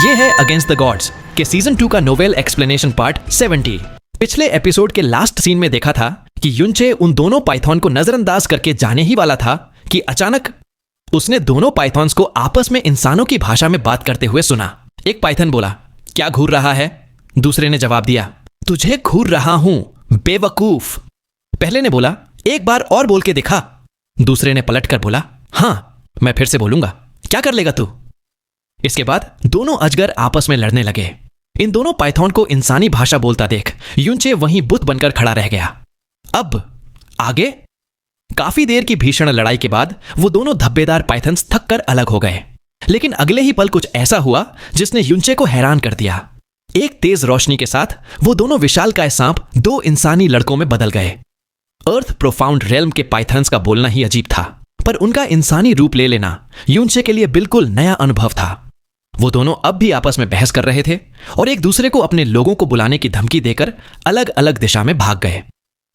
ये है against the gods के सीजन 2 का नोवेल एक्सप्लेनेशन पार्ट 70। पिछले एपिसोड के लास्ट सीन में देखा था कि युनचे उन दोनों पाइथन को नजरअंदाज करके जाने ही वाला था कि अचानक उसने दोनों पाइथन्स को आपस में इंसानों की भाषा में बात करते हुए सुना। एक पाइथन बोला, क्या घूर रहा है? दूसरे ने जवाब दिया, तुझे घूर रहा हूं बेवकूफ। पहले ने बोला, एक बार और बोल के दिखा। दूसरे ने पलट कर बोला, हाँ मैं फिर से बोलूंगा, क्या कर लेगा तू? इसके बाद दोनों अजगर आपस में लड़ने लगे। इन दोनों पाइथन को इंसानी भाषा बोलता देख युनचे वहीं बुत बनकर खड़ा रह गया। अब आगे काफी देर की भीषण लड़ाई के बाद वो दोनों धब्बेदार पाइथन्स थक कर अलग हो गए। लेकिन अगले ही पल कुछ ऐसा हुआ जिसने युनचे को हैरान कर दिया। एक तेज रोशनी के साथ वो दोनों विशालकाय सांप दो इंसानी लड़कों में बदल गए। अर्थ प्रोफाउंड रेल्म के पाइथन्स का बोलना ही अजीब था, पर उनका इंसानी रूप ले लेना युनचे के लिए बिल्कुल नया अनुभव था। वो दोनों अब भी आपस में बहस कर रहे थे और एक दूसरे को अपने लोगों को बुलाने की धमकी देकर अलग अलग दिशा में भाग गए।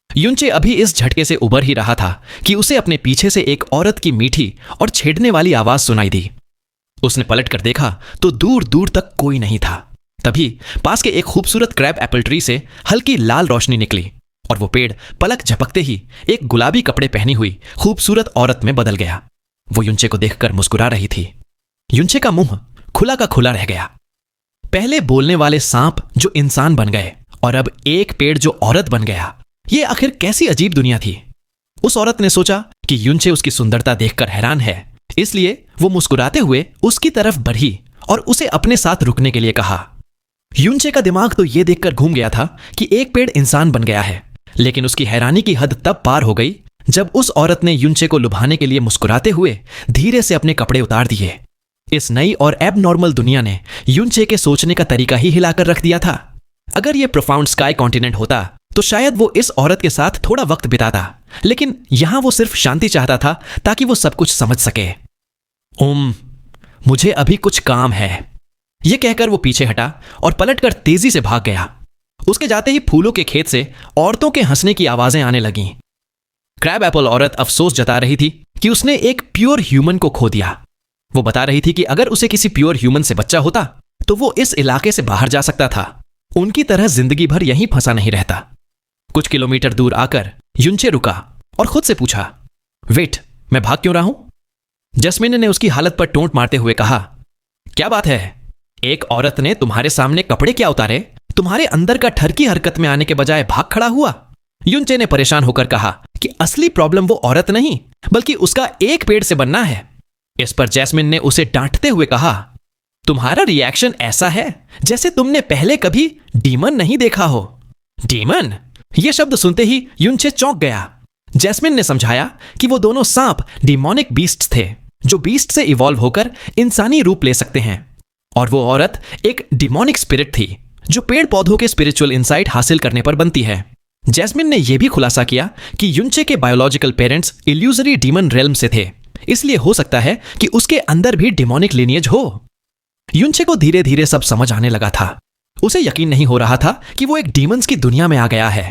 युनचे अभी इस झटके से उबर ही रहा था कि उसे अपने पीछे से एक औरत की मीठी और छेड़ने वाली आवाज सुनाई दी। उसने पलट कर देखा तो दूर दूर तक कोई नहीं था। तभी पास के एक खूबसूरत क्रैब एप्पल ट्री से हल्की लाल रोशनी निकली और वो पेड़ पलक झपकते ही एक गुलाबी कपड़े पहनी हुई खूबसूरत औरत में बदल गया। वो युनचे को देखकर मुस्कुरा रही थी। युनचे का मुंह खुला का खुला रह गया। पहले बोलने वाले सांप जो इंसान बन गए और अब एक पेड़ जो औरत बन गया, ये आखिर कैसी अजीब दुनिया थी। उस औरत ने सोचा कि युनचे उसकी सुंदरता देखकर हैरान है, इसलिए वो मुस्कुराते हुए उसकी तरफ बढ़ी और उसे अपने साथ रुकने के लिए कहा। युनचे का दिमाग तो ये देखकर घूम गया था कि एक पेड़ इंसान बन गया है, लेकिन उसकी हैरानी की हद तब पार हो गई जब उस औरत ने युनचे को लुभाने के लिए मुस्कुराते हुए धीरे से अपने कपड़े उतार दिए। इस नई और एबनॉर्मल दुनिया ने युनचे के सोचने का तरीका ही हिलाकर रख दिया था। अगर यह प्रोफाउंड स्काई कॉन्टिनेंट होता तो शायद वो इस औरत के साथ थोड़ा वक्त बिताता, लेकिन यहां वो सिर्फ शांति चाहता था ताकि वो सब कुछ समझ सके। मुझे अभी कुछ काम है, यह कहकर वो पीछे हटा और पलटकर तेजी से भाग गया। उसके जाते ही फूलों के खेत से औरतों के हंसने की आवाजें आने लगीं। क्रैब एप्पल औरत अफसोस जता रही थी कि उसने एक प्योर ह्यूमन को खो दिया। वो बता रही थी कि अगर उसे किसी प्योर ह्यूमन से बच्चा होता तो वो इस इलाके से बाहर जा सकता था, उनकी तरह जिंदगी भर यहीं फंसा नहीं रहता। कुछ किलोमीटर दूर आकर युनचे रुका और खुद से पूछा, वेट, मैं भाग क्यों रहा हूं? जैस्मिन ने उसकी हालत पर टोंट मारते हुए कहा, क्या बात है? एक औरत ने तुम्हारे सामने कपड़े क्या उतारे? तुम्हारे अंदर का ठरकी हरकत में आने के बजाय भाग खड़ा हुआ। युनचे ने परेशान होकर कहा कि असली प्रॉब्लम वो औरत नहीं बल्कि उसका एक पेड़ से बनना है। इस पर जैस्मिन ने उसे डांटते हुए कहा, तुम्हारा रिएक्शन ऐसा है जैसे तुमने पहले कभी डीमन नहीं देखा हो। डीमन? यह शब्द सुनते ही युनचे चौंक गया। जैस्मिन ने समझाया कि वो दोनों सांप डिमोनिक बीस्ट्स थे जो बीस्ट से इवॉल्व होकर इंसानी रूप ले सकते हैं, और वो औरत एक डिमोनिक स्पिरिट थी जो पेड़ पौधों के स्पिरिचुअल इंसाइट हासिल करने पर बनती है। जैस्मिन ने यह भी खुलासा किया कि युनचे के biological parents illusory demon realm से थे, इसलिए हो सकता है कि उसके अंदर भी डिमोनिक लिनियज हो। युनचे को धीरे धीरे सब समझ आने लगा था। उसे यकीन नहीं हो रहा था कि वो एक डीमंस की दुनिया में आ गया है।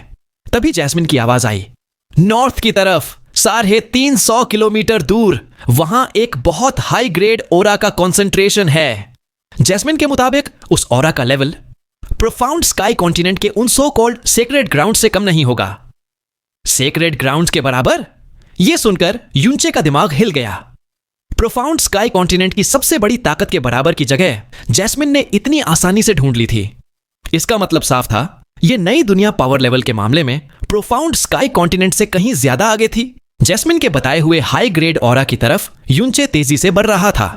तभी जैस्मिन की आवाज आई, नॉर्थ की तरफ 350 किलोमीटर दूर वहां एक बहुत हाई ग्रेड ओरा का कॉन्सेंट्रेशन है। जैस्मिन के मुताबिक उस ओरा का लेवल प्रोफाउंड स्काई कॉन्टिनेंट के उन सो कॉल्ड सेक्रेड ग्राउंड से कम नहीं होगा। सेक्रेड ग्राउंड के बराबर? यह सुनकर युनचे का दिमाग हिल गया। प्रोफाउंड स्काई कॉन्टिनेंट की सबसे बड़ी ताकत के बराबर की जगह जैस्मिन ने इतनी आसानी से ढूंढ ली थी। इसका मतलब साफ था, यह नई दुनिया पावर लेवल के मामले में प्रोफाउंड स्काई कॉन्टिनेंट से कहीं ज्यादा आगे थी। जैस्मिन के बताए हुए हाई ग्रेड ऑरा की तरफ युनचे तेजी से बढ़ रहा था।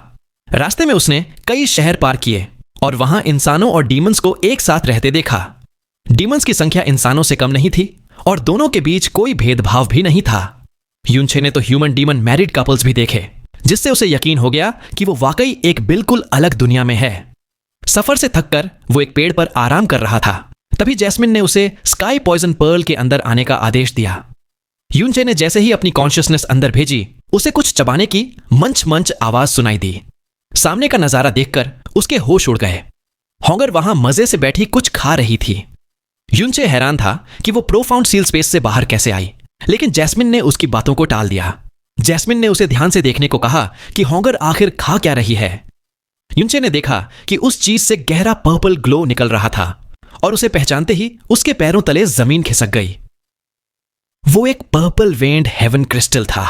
रास्ते में उसने कई शहर पार किए और वहां इंसानों और डीमंस को एक साथ रहते देखा। डीमंस की संख्या इंसानों से कम नहीं थी और दोनों के बीच कोई भेदभाव भी नहीं था। युनचे ने तो ह्यूमन डीमन मैरिड कपल्स भी देखे, जिससे उसे यकीन हो गया कि वो वाकई एक बिल्कुल अलग दुनिया में है। सफर से थककर वो एक पेड़ पर आराम कर रहा था। तभी जैस्मिन ने उसे स्काई पॉइजन पर्ल के अंदर आने का आदेश दिया। युनचे ने जैसे ही अपनी कॉन्शियसनेस अंदर भेजी, उसे कुछ चबाने की मंच मंच आवाज सुनाई दी। सामने का नजारा देखकर उसके होश उड़ गए। हॉगर वहां मजे से बैठी कुछ खा रही थी। युनचे हैरान था कि वो प्रोफाउंड सील स्पेस से बाहर कैसे आई, लेकिन जैस्मिन ने उसकी बातों को टाल दिया। जैस्मिन ने उसे ध्यान से देखने को कहा कि हॉगर आखिर खा क्या रही है। युनचे ने देखा कि उस चीज से गहरा पर्पल ग्लो निकल रहा था और उसे पहचानते ही उसके पैरों तले जमीन खिसक गई। वो एक पर्पल वेन्ड हेवन क्रिस्टल था।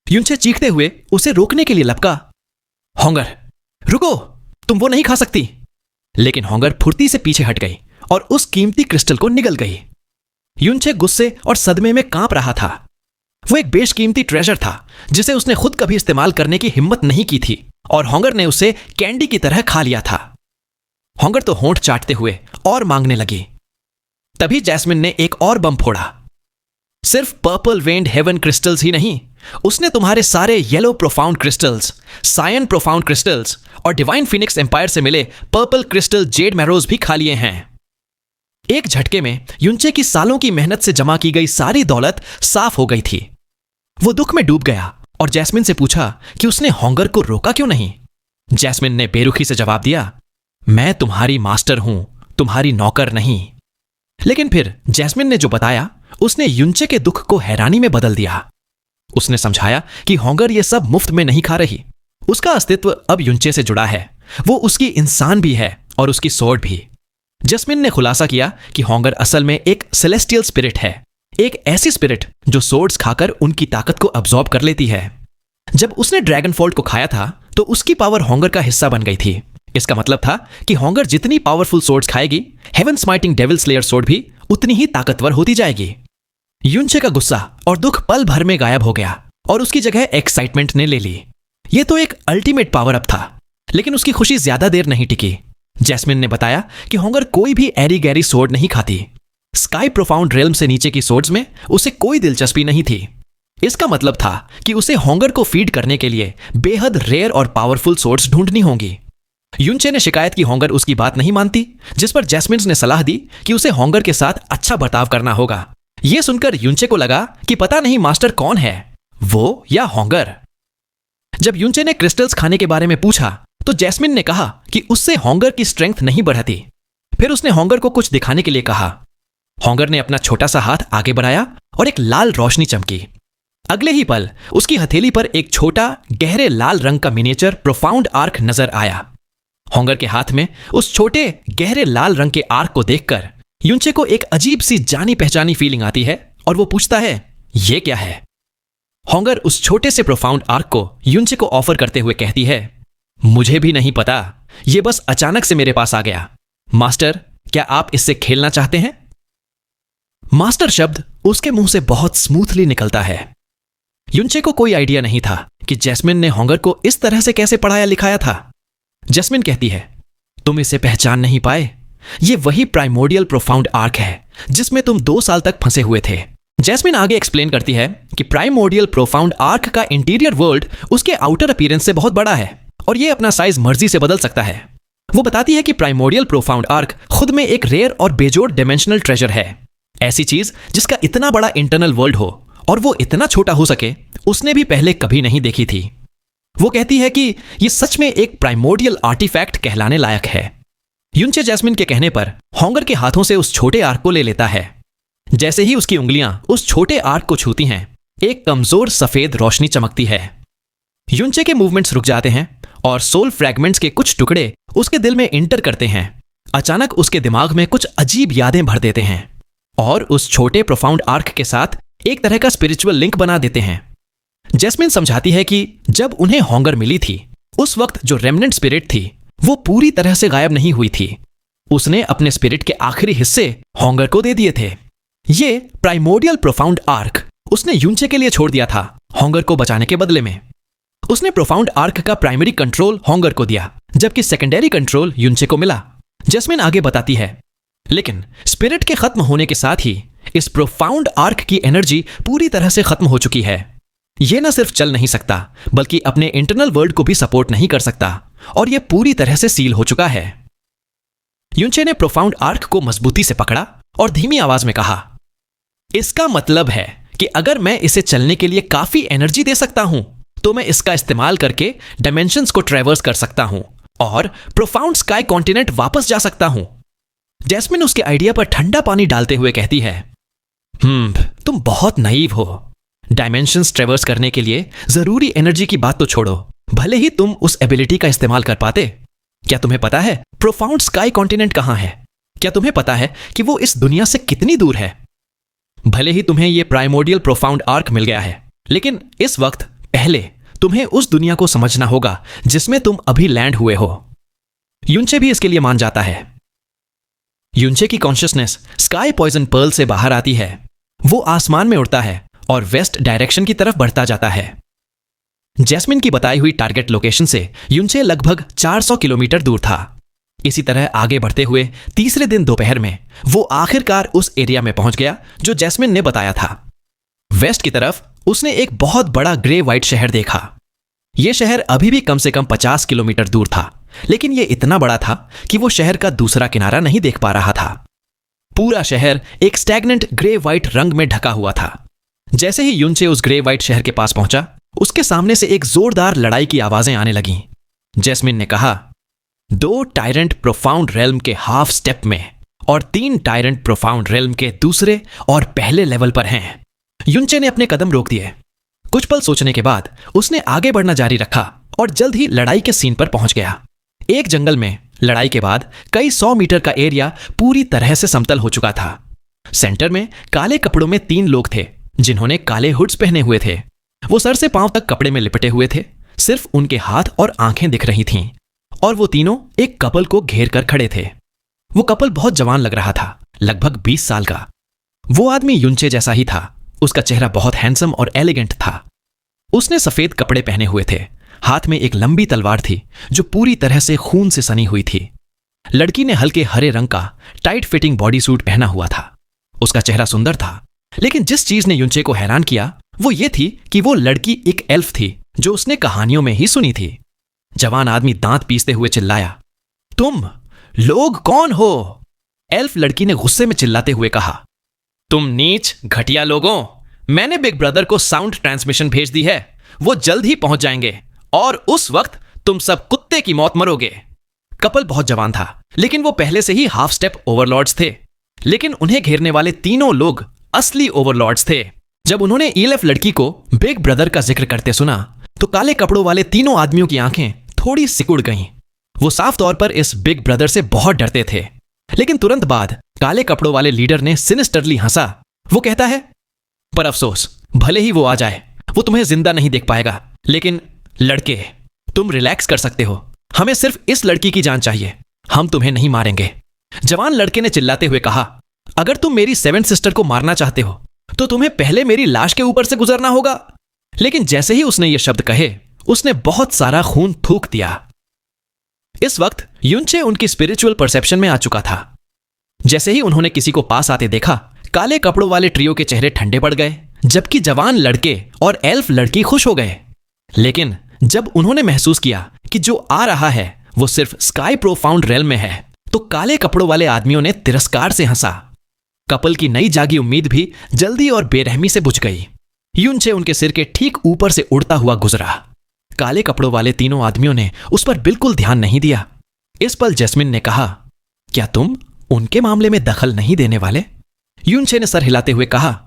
युनचे चीखते हुए उसे रोकने के लिए लपका, होंगर रुको, तुम वो नहीं खा सकती। लेकिन होंगर फुर्ती से पीछे हट गई और उस कीमती क्रिस्टल को निगल गई। युनचे गुस्से और सदमे में कांप रहा था। वो एक बेशकीमती ट्रेजर था जिसे उसने खुद कभी इस्तेमाल करने की हिम्मत नहीं की थी और होंगर ने उसे कैंडी की तरह खा लिया था। होंगर तो होंठ चाटते हुए और मांगने लगी। तभी जैस्मिन ने एक और बम फोड़ा। सिर्फ पर्पल वेन्ड हेवन क्रिस्टल्स ही नहीं, उसने तुम्हारे सारे yellow profound crystals, cyan profound crystals और डिवाइन फिनिक्स एम्पायर से मिले पर्पल क्रिस्टल जेड मैरोज भी खा लिए हैं। एक झटके में युनचे की सालों की मेहनत से जमा की गई सारी दौलत साफ हो गई थी। वो दुख में डूब गया और जैस्मिन से पूछा कि उसने होंगर को रोका क्यों नहीं। जैस्मिन ने बेरुखी से जवाब दिया, मैं तुम्हारी मास्टर हूं, तुम्हारी नौकर नहीं। लेकिन फिर जैस्मिन ने जो बताया उसने युनचे के दुख को हैरानी में बदल दिया। उसने समझाया कि होंगर ये सब मुफ्त में नहीं खा रही। उसका अस्तित्व अब युनचे से जुड़ा है। वो उसकी इंसान भी है और उसकी सोर्ड भी। जैस्मिन ने खुलासा किया कि होंगर असल में एक सेलेस्टियल स्पिरिट है, एक ऐसी स्पिरिट जो सोर्ड्स खाकर उनकी ताकत को अब्सॉर्ब कर लेती है। जब उसने ड्रैगन फोल्ट को खाया था तो उसकी पावर होंगर का हिस्सा बन गई थी। इसका मतलब था कि होंगर जितनी पावरफुल सोर्ड्स खाएगी, heaven smiting devil slayer sword भी उतनी ही ताकतवर होती जाएगी। युनचे का गुस्सा और दुख पल भर में गायब हो गया और उसकी जगह एक्साइटमेंट ने ले ली। यह तो एक अल्टीमेट पावर अप था। लेकिन उसकी खुशी ज्यादा देर नहीं टिकी। जैस्मिन ने बताया कि होंगर कोई भी एरी गैरी सोर्ड नहीं खाती। स्काई प्रोफाउंड रेल्म से नीचे की सोर्ड्स में उसे कोई दिलचस्पी नहीं थी। इसका मतलब था कि उसे होंगर को फीड करने के लिए बेहद रेयर और पावरफुल सोर्ड्स ढूंढनी होंगी। युनचे ने शिकायत की होंगर उसकी बात नहीं मानती, जिस पर जैस्मिन ने सलाह दी कि उसे होंगर के साथ अच्छा बर्ताव करना होगा। यह सुनकर युनचे को लगा कि पता नहीं मास्टर कौन है, वो या होंगर। जब युनचे ने क्रिस्टल्स खाने के बारे में पूछा तो जैस्मिन ने कहा कि उससे होंगर की स्ट्रेंथ नहीं बढ़ती। फिर उसने होंगर को कुछ दिखाने के लिए कहा। होंगर ने अपना छोटा सा हाथ आगे बढ़ाया और एक लाल रोशनी चमकी। अगले ही पल उसकी हथेली पर एक छोटा गहरे लाल रंग का मिनिएचर प्रोफाउंड आर्क नजर आया। होंगर के हाथ में उस छोटे गहरे लाल रंग के आर्क को देखकर युनचे को एक अजीब सी जानी पहचानी फीलिंग आती है और वो पूछता है, ये क्या है? होंगर उस छोटे से प्रोफाउंड आर्क को युनचे को ऑफर करते हुए कहती है, मुझे भी नहीं पता, ये बस अचानक से मेरे पास आ गया। मास्टर, क्या आप इससे खेलना चाहते हैं? मास्टर शब्द उसके मुंह से बहुत स्मूथली निकलता है। युनचे को कोई आइडिया नहीं था कि जैस्मिन ने होंगर को इस तरह से कैसे पढ़ाया लिखाया था। जैस्मिन कहती है, तुम इसे पहचान नहीं पाए? ये वही प्राइमोर्डियल प्रोफाउंड आर्क है जिसमें तुम 2 साल तक फंसे हुए थे। जैस्मिन आगे एक्सप्लेन करती है कि प्राइमोर्डियल प्रोफाउंड आर्क का इंटीरियर वर्ल्ड उसके आउटर अपीयरेंस से बहुत बड़ा है और ये अपना साइज मर्जी से बदल सकता है। वो बताती है कि प्राइमोर्डियल प्रोफाउंड आर्क खुद में एक रेयर और बेजोड़ डायमेंशनल ट्रेजर है। ऐसी चीज जिसका इतना बड़ा इंटरनल वर्ल्ड हो और वो इतना छोटा हो सके, उसने भी पहले कभी नहीं देखी थी। वो कहती है कि ये सच में एक प्राइमोर्डियल आर्टिफैक्ट कहलाने लायक है। युनचे जैस्मिन के कहने पर होंगर के हाथों से उस छोटे आर्क को ले लेता है। जैसे ही उसकी उंगलियां उस छोटे आर्क को छूती हैं, एक कमजोर सफेद रोशनी चमकती है। युनचे के मूवमेंट्स रुक जाते हैं और सोल फ्रैगमेंट्स के कुछ टुकड़े उसके दिल में इंटर करते हैं। अचानक उसके दिमाग में कुछ अजीब यादें भर देते हैं और उस छोटे प्रोफाउंड आर्क के साथ एक तरह का स्पिरिचुअल लिंक बना देते हैं। जैस्मिन समझाती है कि जब उन्हें होंगर मिली थी, उस वक्त जो रेमनेंट स्पिरिट थी वो पूरी तरह से गायब नहीं हुई थी। उसने अपने स्पिरिट के आखिरी हिस्से होंगर को दे दिए थे। ये प्राइमोर्डियल प्रोफाउंड आर्क उसने युनचे के लिए छोड़ दिया था, होंगर को बचाने के बदले में। उसने प्रोफाउंड आर्क का प्राइमरी कंट्रोल होंगर को दिया, जबकि सेकेंडरी कंट्रोल युनचे को मिला। जैस्मिन आगे बताती है, लेकिन स्पिरिट के खत्म होने के साथ ही इस प्रोफाउंड आर्क की एनर्जी पूरी तरह से खत्म हो चुकी है। यह न सिर्फ चल नहीं सकता, बल्कि अपने इंटरनल वर्ल्ड को भी सपोर्ट नहीं कर सकता और यह पूरी तरह से सील हो चुका है। युनचे ने प्रोफाउंड आर्क को मजबूती से पकड़ा और धीमी आवाज में कहा, इसका मतलब है कि अगर मैं इसे चलने के लिए काफी एनर्जी दे सकता हूं, तो मैं इसका इस्तेमाल करके डायमेंशंस को ट्रैवर्स कर सकता हूं और प्रोफाउंड स्काई कॉन्टिनेंट वापस जा सकता हूं। जैस्मिन उसके आइडिया पर ठंडा पानी डालते हुए कहती है, तुम बहुत नाइव हो। डायमेंशंस ट्रैवर्स करने के लिए जरूरी एनर्जी की बात तो छोड़ो, भले ही तुम उस एबिलिटी का इस्तेमाल कर पाते। क्या तुम्हें पता है प्रोफाउंड स्काई कॉन्टिनेंट कहां है? क्या तुम्हें पता है कि वो इस दुनिया से कितनी दूर है? भले ही तुम्हें यह प्राइमोर्डियल प्रोफाउंड आर्क मिल गया है, लेकिन इस वक्त पहले तुम्हें उस दुनिया को समझना होगा जिसमें तुम अभी लैंड हुए हो। युनचे भी इसके लिए मान जाता है। युनचे की कॉन्शियसनेस स्काई पॉइजन पर्ल से बाहर आती है। वो आसमान में उड़ता है और वेस्ट डायरेक्शन की तरफ बढ़ता जाता है। जैस्मिन की बताई हुई टारगेट लोकेशन से युनचे लगभग 400 किलोमीटर दूर था। इसी तरह आगे बढ़ते हुए तीसरे दिन दोपहर में वो आखिरकार उस एरिया में पहुंच गया जो जैस्मिन ने बताया था। वेस्ट की तरफ उसने एक बहुत बड़ा ग्रे व्हाइट शहर देखा। यह शहर अभी भी कम से कम 50 किलोमीटर दूर था, लेकिन यह इतना बड़ा था कि वो शहर का दूसरा किनारा नहीं देख पा रहा था। पूरा शहर एक स्टैग्नेंट ग्रे व्हाइट रंग में ढका हुआ था। जैसे ही युनचे उस ग्रे व्हाइट शहर के पास पहुंचा, उसके सामने से एक जोरदार लड़ाई की आवाजें आने लगीं। जैस्मिन ने कहा, 2 टायरेंट प्रोफाउंड रेल्म के हाफ स्टेप में और 3 टायरेंट प्रोफाउंड रेल्म के दूसरे और पहले लेवल पर हैं। युनचे ने अपने कदम रोक दिए। कुछ पल सोचने के बाद उसने आगे बढ़ना जारी रखा और जल्द ही लड़ाई के सीन पर पहुंच गया। एक जंगल में लड़ाई के बाद कई 100 मीटर का एरिया पूरी तरह से समतल हो चुका था। सेंटर में काले कपड़ों में 3 लोग थे जिन्होंने काले हुड्स पहने हुए थे। वो सर से पांव तक कपड़े में लिपटे हुए थे। सिर्फ उनके हाथ और आंखें दिख रही थीं और वो तीनों एक कपल को घेर कर खड़े थे। वो कपल बहुत जवान लग रहा था, लगभग 20 साल का। वो आदमी युनचे जैसा ही था। उसका चेहरा बहुत हैंडसम और एलिगेंट था। उसने सफेद कपड़े पहने हुए थे। हाथ में एक लंबी तलवार थी जो पूरी तरह से खून से सनी हुई थी। लड़की ने हल्के हरे रंग का टाइट फिटिंग बॉडी सूट पहना हुआ था। उसका चेहरा सुंदर था, लेकिन जिस चीज ने युनचे को हैरान किया वो ये थी कि वो लड़की एक एल्फ थी जो उसने कहानियों में ही सुनी थी। जवान आदमी दांत पीसते हुए चिल्लाया, तुम लोग कौन हो? एल्फ लड़की ने गुस्से में चिल्लाते हुए कहा, तुम नीच घटिया लोगों, मैंने बिग ब्रदर को साउंड ट्रांसमिशन भेज दी है। वो जल्द ही पहुंच जाएंगे और उस वक्त तुम सब कुत्ते की मौत मरोगे। कपल बहुत जवान था, लेकिन वो पहले से ही हाफ स्टेप ओवरलॉर्ड्स थे। लेकिन उन्हें घेरने वाले तीनों लोग असली ओवरलॉर्ड्स थे। जब उन्होंने ईएलएफ लड़की को बिग ब्रदर का जिक्र करते सुना तो काले कपड़ों वाले तीनों आदमियों की आंखें थोड़ी सिकुड़ गईं। वो साफ तौर पर इस बिग ब्रदर से बहुत डरते थे। लेकिन तुरंत बाद काले कपड़ों वाले लीडर ने सिनिस्टरली हंसा। वो कहता है, पर अफसोस, भले ही वो आ जाए, वो तुम्हें जिंदा नहीं देख पाएगा। लेकिन लड़के, तुम रिलैक्स कर सकते हो। हमें सिर्फ इस लड़की की जान चाहिए, हम तुम्हें नहीं मारेंगे। जवान लड़के ने चिल्लाते हुए कहा, अगर तुम मेरी 7 सिस्टर को मारना चाहते हो तो तुम्हें पहले मेरी लाश के ऊपर से गुजरना होगा। लेकिन जैसे ही उसने ये शब्द कहे, उसने बहुत सारा खून थूक दिया। इस वक्त युनचे उनकी स्पिरिचुअल परसेप्शन में आ चुका था। जैसे ही उन्होंने किसी को पास आते देखा, काले कपड़ों वाले ट्रियो के चेहरे ठंडे पड़ गए, जबकि जवान लड़के और एल्फ लड़की खुश हो गए। लेकिन जब उन्होंने महसूस किया कि जो आ रहा है वो सिर्फ स्काई प्रोफाउंड रेल्म में है, तो काले कपड़ों वाले आदमियों ने तिरस्कार से हंसा। कपल की नई जागी उम्मीद भी जल्दी और बेरहमी से बुझ गई। युनचे उनके सिर के ठीक ऊपर से उड़ता हुआ गुजरा। काले कपड़ों वाले तीनों आदमियों ने उस पर बिल्कुल ध्यान नहीं दिया। इस पल जैस्मिन ने कहा, क्या तुम उनके मामले में दखल नहीं देने वाले? युनचे ने सर हिलाते हुए कहा,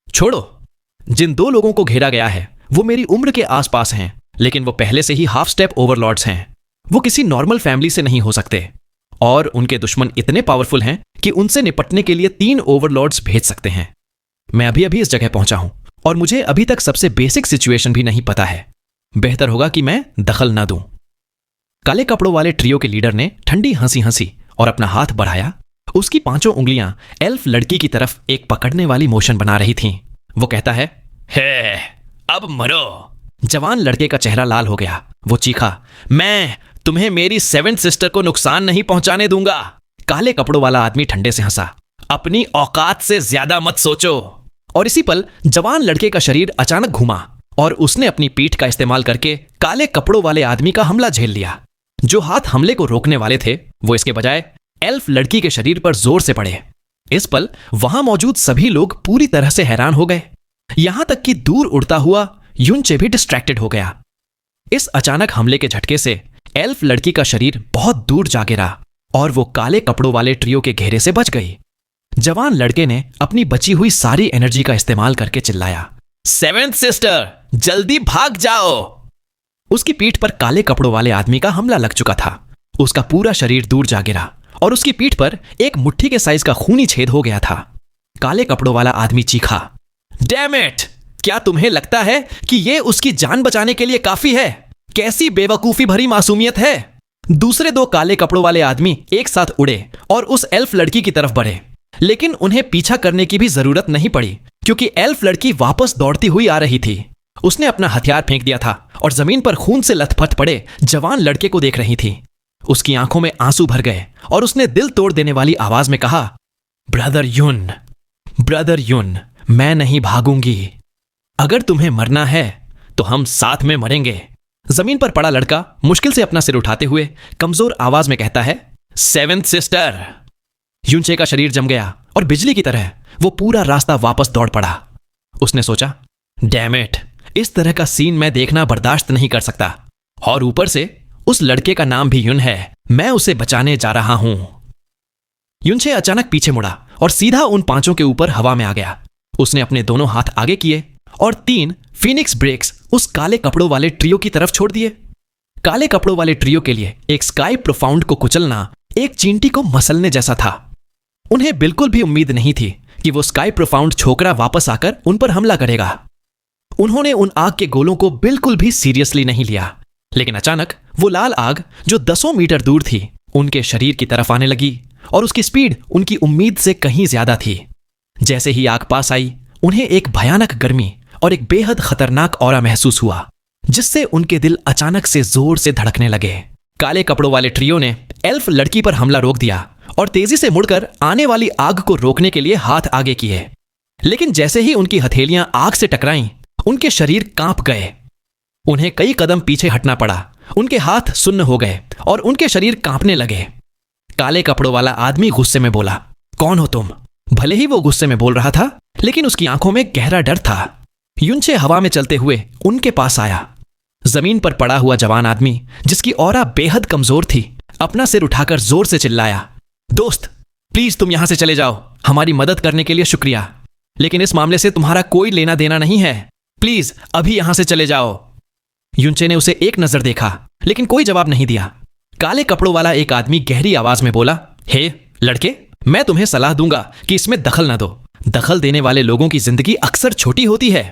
छोड़ो, जिन 2 लोगों को घेरा गया है वो मेरी उम्र के आसपास हैं, लेकिन वो पहले से ही हाफ स्टेप ओवरलॉर्ड्स हैं। वो किसी नॉर्मल फैमिली से नहीं हो सकते और उनके दुश्मन इतने पावरफुल हैं कि उनसे निपटने के लिए 3 ओवरलॉर्ड्स भेज सकते हैं। मैं अभी अभी इस जगह पहुंचा हूं और मुझे अभी तक सबसे बेसिक सिचुएशन भी नहीं पता है। बेहतर होगा कि मैं दखल ना दूं। काले कपड़ों वाले ट्रियो के लीडर ने ठंडी हंसी हंसी और अपना हाथ बढ़ाया। उसकी 5 उंगलियां एल्फ लड़की की तरफ एक पकड़ने वाली मोशन बना रही थीं। वो कहता है, हे, अब मरो। जवान लड़के का चेहरा लाल हो गया। वो चीखा, मैं तुम्हें मेरी 7 सिस्टर को नुकसान नहीं पहुंचाने दूंगा। काले कपड़ों वाला आदमी ठंडे से हंसा, अपनी औकात से ज्यादा मत सोचो। और इसी पल जवान लड़के का शरीर अचानक घूमा और उसने अपनी पीठ का इस्तेमाल करके काले कपड़ों वाले आदमी का हमला झेल लिया। जो हाथ हमले को रोकने वाले थे वो इसके बजाय एल्फ लड़की के शरीर पर जोर से पड़े। इस पल वहां मौजूद सभी लोग पूरी तरह से हैरान हो गए, यहां तक कि दूर उड़ता हुआ युनचे भी डिस्ट्रैक्टेड हो गया। इस अचानक हमले के झटके से एल्फ लड़की का शरीर बहुत दूर जा गिरा और वो काले कपड़ों वाले ट्रियो के घेरे से बच गई। जवान लड़के ने अपनी बची हुई सारी एनर्जी का इस्तेमाल करके चिल्लाया, 7th सिस्टर, जल्दी भाग जाओ। उसकी पीठ पर काले कपड़ों वाले आदमी का हमला लग चुका था। उसका पूरा शरीर दूर जा गिरा और उसकी पीठ पर एक मुट्ठी के साइज का खूनी छेद हो गया था। काले कपड़ों वाला आदमी चीखा, डैम इट! क्या तुम्हें लगता है कि यह उसकी जान बचाने के लिए काफी है? कैसी बेवकूफी भरी मासूमियत है। दूसरे दो काले कपड़ों वाले आदमी एक साथ उड़े और उस एल्फ लड़की की तरफ बढ़े, लेकिन उन्हें पीछा करने की भी जरूरत नहीं पड़ी क्योंकि एल्फ लड़की वापस दौड़ती हुई आ रही थी। उसने अपना हथियार फेंक दिया था और जमीन पर खून से लथपथ पड़े जवान लड़के को देख रही थी। उसकी आंखों में आंसू भर गए और उसने दिल तोड़ देने वाली आवाज में कहा, ब्रदर युन, मैं नहीं भागूंगी। अगर तुम्हें मरना है तो हम साथ में मरेंगे। जमीन पर पड़ा लड़का मुश्किल से अपना सिर उठाते हुए कमजोर आवाज में कहता है, सेवेंथ सिस्टर। युनचे का शरीर जम गया और बिजली की तरह वो पूरा रास्ता वापस दौड़ पड़ा। उसने सोचा, डैम इट, इस तरह का सीन मैं देखना बर्दाश्त नहीं कर सकता। और ऊपर से उस लड़के का नाम भी युन है। मैं उसे बचाने जा रहा हूं। युनचे अचानक पीछे मुड़ा और सीधा उन पांचों के ऊपर हवा में आ गया। उसने अपने दोनों हाथ आगे किए और 3 फीनिक्स ब्रेक्स उस काले कपड़ों वाले ट्रियो की तरफ छोड़ दिए। काले कपड़ों वाले ट्रियो के लिए एक स्काई प्रोफाउंड को कुचलना एक चींटी को मसलने जैसा था। उन्हें बिल्कुल भी उम्मीद नहीं थी कि वो स्काई प्रोफाउंड छोकरा वापस आकर उन पर हमला करेगा। उन्होंने उन आग के गोलों को बिल्कुल भी सीरियसली नहीं लिया, लेकिन अचानक वो लाल आग जो 10 मीटर दूर थी उनके शरीर की तरफ आने लगी और उसकी स्पीड उनकी उम्मीद से कहीं ज्यादा थी। जैसे ही आग पास आई, उन्हें एक भयानक गर्मी और एक बेहद खतरनाक ऑरा महसूस हुआ, जिससे उनके दिल अचानक से जोर से धड़कने लगे। काले कपड़ों वाले ट्रियो ने एल्फ लड़की पर हमला रोक दिया और तेजी से मुड़कर आने वाली आग को रोकने के लिए हाथ आगे किए, लेकिन जैसे ही उनकी हथेलियां आग से टकराईं, उनके शरीर कांप गए। उन्हें कई कदम पीछे हटना पड़ा। उनके हाथ सुन्न हो गए और उनके शरीर कांपने लगे। काले कपड़ों वाला आदमी गुस्से में बोला, कौन हो तुम? भले ही वो गुस्से में बोल रहा था, लेकिन उसकी आंखों में गहरा डर था। युनचे हवा में चलते हुए उनके पास आया। जमीन पर पड़ा हुआ जवान आदमी, जिसकी ऑरा बेहद कमजोर थी, अपना सिर उठाकर जोर से चिल्लाया, दोस्त, प्लीज तुम यहां से चले जाओ। हमारी मदद करने के लिए शुक्रिया, लेकिन इस मामले से तुम्हारा कोई लेना देना नहीं है। प्लीज अभी यहां से चले जाओ। युनचे ने उसे एक नजर देखा, लेकिन कोई जवाब नहीं दिया। काले कपड़ों वाला एक आदमी गहरी आवाज में बोला, हे लड़के, मैं तुम्हें सलाह दूंगा कि इसमें दखल न दो। दखल देने वाले लोगों की जिंदगी अक्सर छोटी होती है।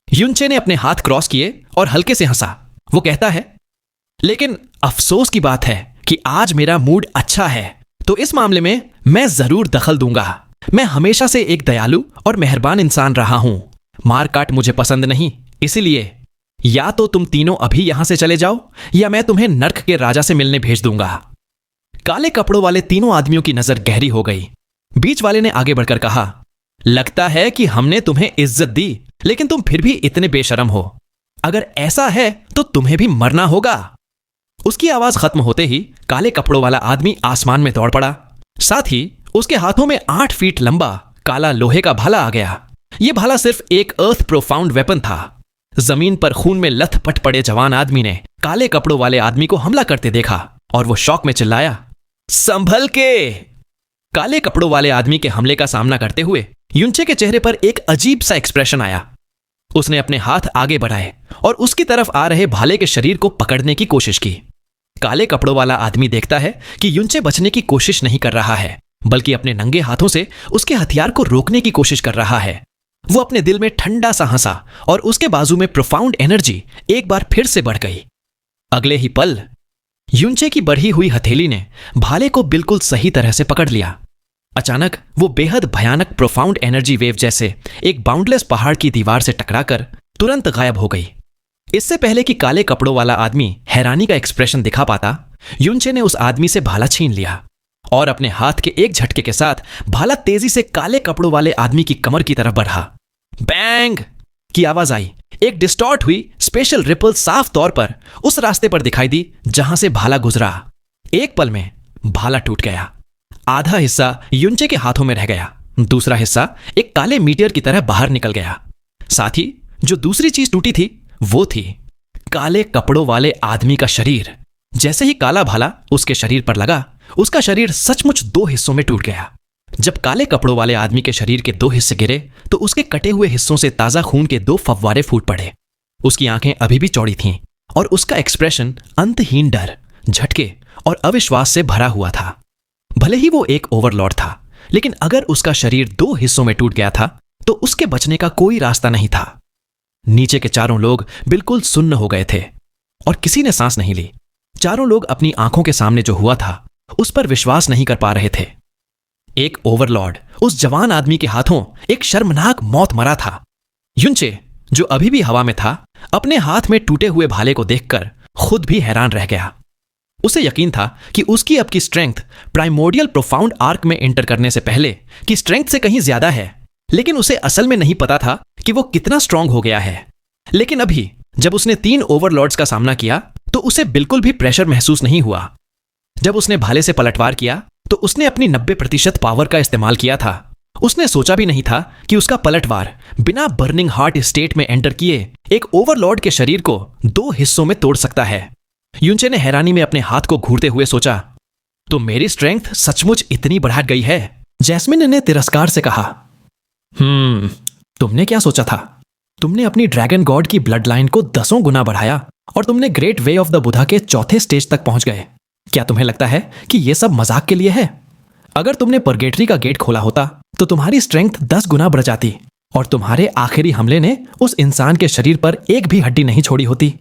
युनचे ने अपने हाथ क्रॉस किए और हल्के से हंसा। वो कहता है, लेकिन अफसोस की बात है कि आज मेरा मूड अच्छा है, तो इस मामले में मैं जरूर दखल दूंगा। मैं हमेशा से एक दयालु और मेहरबान इंसान रहा हूं। मार काट मुझे पसंद नहीं, इसीलिए या तो तुम तीनों अभी यहां से चले जाओ या मैं तुम्हें नर्क के राजा से मिलने भेज दूंगा। काले कपड़ों वाले तीनों आदमियों की नजर गहरी हो गई। बीच वाले ने आगे बढ़कर कहा, लगता है कि हमने तुम्हें इज्जत दी, लेकिन तुम फिर भी इतने बेशरम हो। अगर ऐसा है तो तुम्हें भी मरना होगा। उसकी आवाज खत्म होते ही काले कपड़ों वाला आदमी आसमान में दौड़ पड़ा। साथ ही उसके हाथों में 8 फीट लंबा काला लोहे का भाला आ गया। यह भाला सिर्फ एक अर्थ प्रोफाउंड वेपन था। जमीन पर खून में लथपथ पड़े जवान आदमी ने काले कपड़ों वाले आदमी को हमला करते देखा और वो शौक में चिल्लाया, संभल के। काले कपड़ों वाले आदमी के हमले का सामना करते हुए युनचे के चेहरे पर एक अजीब सा एक्सप्रेशन आया। उसने अपने हाथ आगे बढ़ाए और उसकी तरफ आ रहे भाले के शरीर को पकड़ने की कोशिश की। काले कपड़ों वाला आदमी देखता है कि युनचे बचने की कोशिश नहीं कर रहा है, बल्कि अपने नंगे हाथों से उसके हथियार को रोकने की कोशिश कर रहा है। वो अपने दिल में ठंडा सा हंसा और उसके बाजू में प्रोफाउंड एनर्जी एक बार फिर से बढ़ गई। अगले ही पल युनचे की बढ़ी हुई हथेली ने भाले को बिल्कुल सही तरह से पकड़ लिया। अचानक वो बेहद भयानक प्रोफाउंड एनर्जी वेव जैसे एक बाउंडलेस पहाड़ की दीवार से टकराकर तुरंत गायब हो गई। इससे पहले कि काले कपड़ों वाला आदमी हैरानी का एक्सप्रेशन दिखा पाता, युनचे ने उस आदमी से भाला छीन लिया और अपने हाथ के एक झटके के साथ भाला तेजी से काले कपड़ों वाले आदमी की कमर की तरफ बढ़ा। बैंग की आवाज आई। एक डिस्टॉर्ट हुई स्पेशल रिपल साफ तौर पर उस रास्ते पर दिखाई दी जहां से भाला गुजरा। एक पल में भाला टूट गया। आधा हिस्सा युनचे के हाथों में रह गया, दूसरा हिस्सा एक काले मीटियर की तरह बाहर निकल गया। साथ ही जो दूसरी चीज टूटी थी वो थी काले कपड़ों वाले आदमी का शरीर। जैसे ही काला भाला उसके शरीर पर लगा, उसका शरीर सचमुच 2 हिस्सों में टूट गया। जब काले कपड़ों वाले आदमी के शरीर के 2 हिस्से गिरे तो उसके कटे हुए हिस्सों से ताजा खून के 2 फव्वारे फूट पड़े। उसकी आंखें अभी भी चौड़ी थीं और उसका एक्सप्रेशन अंतहीन डर, झटके और अविश्वास से भरा हुआ था। भले ही वो एक ओवरलॉर्ड था, लेकिन अगर उसका शरीर 2 हिस्सों में टूट गया था तो उसके बचने का कोई रास्ता नहीं था। नीचे के चारों लोग बिल्कुल सुन्न हो गए थे और किसी ने सांस नहीं ली। चारों लोग अपनी आंखों के सामने जो हुआ था उस पर विश्वास नहीं कर पा रहे थे। एक ओवरलॉर्ड उस जवान आदमी के हाथों एक शर्मनाक मौत मरा था। युनचे, जो अभी भी हवा में था, अपने हाथ में टूटे हुए भाले को देखकर खुद भी हैरान रह गया। उसे यकीन था कि उसकी अब की स्ट्रेंथ प्राइमोर्डियल प्रोफाउंड आर्क में एंटर करने से पहले की स्ट्रेंथ से कहीं ज्यादा है, लेकिन उसे असल में नहीं पता था कि वो कितना स्ट्रांग हो गया है। लेकिन अभी जब उसने 3 ओवरलॉर्ड्स का सामना किया तो उसे बिल्कुल भी प्रेशर महसूस नहीं हुआ। जब उसने भाले से पलटवार किया तो उसने अपनी 90% पावर का इस्तेमाल किया था। उसने सोचा भी नहीं था कि उसका पलटवार बिना बर्निंग हार्ट स्टेट में एंटर किए एक ओवरलॉर्ड के शरीर को 2 हिस्सों में तोड़ सकता है। युनचे ने हैरानी में अपने हाथ को घूरते हुए सोचा, तो मेरी स्ट्रेंथ सचमुच इतनी बढ़ गई है? जैस्मिन ने तिरस्कार से कहा, तुमने क्या सोचा था? तुमने अपनी ड्रैगन गॉड की ब्लड लाइन को 10 गुना बढ़ाया और तुमने ग्रेट वे ऑफ द बुधा के 4थे स्टेज तक पहुंच गए। क्या तुम्हें लगता है कि यह सब मजाक के लिए है? अगर तुमने परगेटरी का गेट खोला होता तो तुम्हारी स्ट्रेंथ 10 गुना बढ़ जाती और तुम्हारे आखिरी हमले ने उस इंसान के शरीर पर एक भी हड्डी नहीं छोड़ी होती।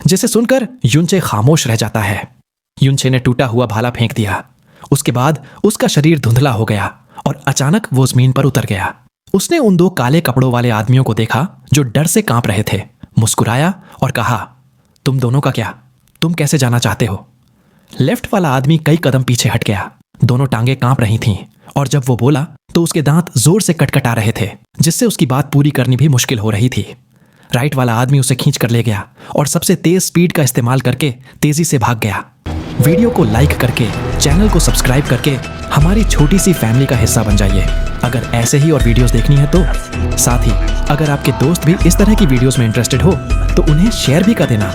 जिसे सुनकर युनचे खामोश रह जाता है। युनचे ने टूटा हुआ भाला फेंक दिया। उसके बाद उसका शरीर धुंधला हो गया और अचानक वो जमीन पर उतर गया। उसने उन 2 काले कपड़ों वाले आदमियों को देखा जो डर से कांप रहे थे, मुस्कुराया और कहा, तुम दोनों का क्या? तुम कैसे जाना चाहते हो? लेफ्ट वाला आदमी कई कदम पीछे हट गया। दोनों टांगे कांप रही थीं और जब वो बोला तो उसके दांत जोर से कटकटा रहे थे, जिससे उसकी बात पूरी करनी भी मुश्किल हो रही थी। राइट वाला आदमी उसे खींच कर ले गया और सबसे तेज स्पीड का इस्तेमाल करके तेजी से भाग गया। वीडियो को लाइक करके, चैनल को सब्सक्राइब करके हमारी छोटी सी फैमिली का हिस्सा बन जाइए। अगर ऐसे ही और वीडियोस देखनी है तो साथ ही अगर आपके दोस्त भी इस तरह की वीडियोस में इंटरेस्टेड हो तो उन्हें शेयर भी कर देना।